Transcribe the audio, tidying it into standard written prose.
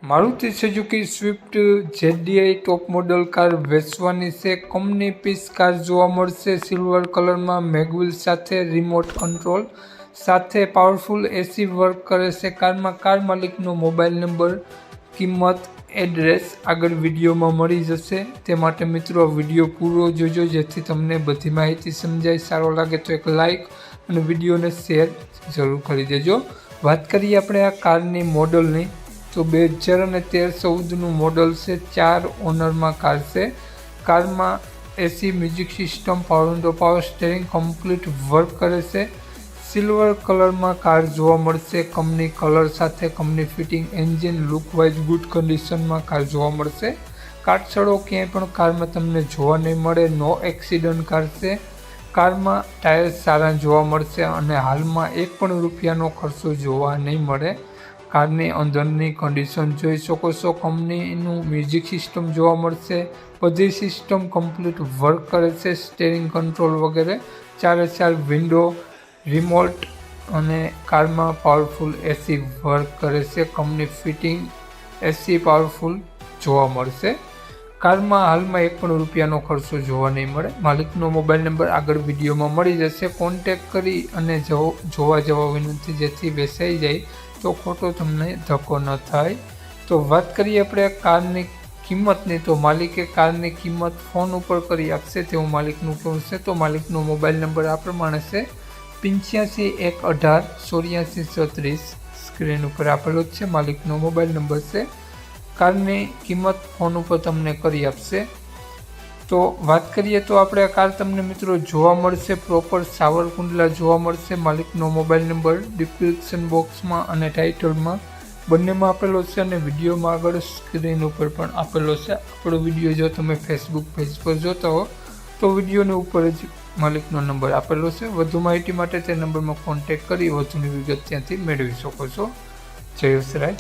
Maruti Suzuki Swift ZDI top model car વેચવાની છે। Company piece car જોવા મળશે સિલ્વર કલરમાં, મેગવિલ સાથે, રિમોટ કંટ્રોલ સાથે, પાવરફુલ એસી વર્ક કરે છે। કારમાં કાર માલિકનો મોબાઈલ નંબર, કિંમત, એડ્રેસ આગળ વિડીયોમાં મળી જશે। તે માટે મિત્રો આ વિડીયો પૂરો જોજો જેથી તમને બધી માહિતી સમજાય। સારો લાગે તો એક લાઇક અને વિડીયોને શેર જરૂર કરી દેજો। વાત કરીએ આપણે આ કારની મોડલની તો 2013-14નું મોડલ છે। 4 ઓનરમાં કાર છે। કારમાં AC, music system, power window, power steering complete work કરે છે। સિલ્વર કલરમાં કાર જોવા મળશે કંપની કલર સાથે, company fitting, engine look wise good કન્ડિશનમાં કાર જોવા મળશે। કાટછડો ક્યાંય પણ કારમાં તમને જોવા નહીં મળે। નો એક્સિડન્ટ કાર છે। કારમાં ટાયર સારા જોવા મળશે અને હાલમાં ₹1 ખર્ચો જોવા નહીં મળે। કારની અંદરની કન્ડિશન જોઈ શકો છો। કંપનીનું મ્યુઝિક સિસ્ટમ જોવા મળશે। બધી સિસ્ટમ કમ્પ્લીટ વર્ક કરે છે, સ્ટીયરિંગ કંટ્રોલ વગેરે, 4 વિન્ડો, રિમોટ અને કારમાં પાવરફુલ એસી વર્ક કરે છે। કંપની ફિટિંગ એસી પાવરફુલ જોવા મળશે। કારમાં હાલમાં ₹1 ખર્ચો જોવા નહીં મળે। માલિકનો મોબાઈલ નંબર આગળ વિડીયોમાં મળી જશે। કોન્ટેક્ટ કરી અને જોવા જવા વિનંતી જેથી વેચાઈ જાય તો ખોટો તમને ધક્કો ન થાય। તો વાત કરીએ આપણે કારની કિંમતની તો માલિકે કારની કિંમત ફોન ઉપર કરી આપશે તેવું માલિકનું કહેવું છે। તો માલિકનો મોબાઈલ નંબર આ પ્રમાણે છે 85 118 84 36 સ્ક્રીન ઉપર આપેલો જ છે। માલિકનો મોબાઈલ નંબર છે। કારની કિંમત ફોન ઉપર તમને કરી આપશે। તો વાત કરીએ તો આપણે આ કાર તમને મિત્રો જોવા મળશે પ્રોપર સાવરકુંડલા જોવા મળશે। માલિકનો મોબાઈલ નંબર ડિસ્ક્રિપ્શન બોક્સમાં અને ટાઇટલમાં બંનેમાં આપેલો છે અને વિડીયોમાં આગળ સ્ક્રીન ઉપર પણ આપેલો છે। આપણો વિડીયો જો તમે ફેસબુક પેજ પર જોતા હો તો વિડીયોની ઉપર જ માલિકનો નંબર આપેલો છે। વધુ માહિતી માટે તે નંબરમાં કોન્ટેક્ટ કરી વધુની વિગત ત્યાંથી મેળવી શકો છો। જય વસરાજ।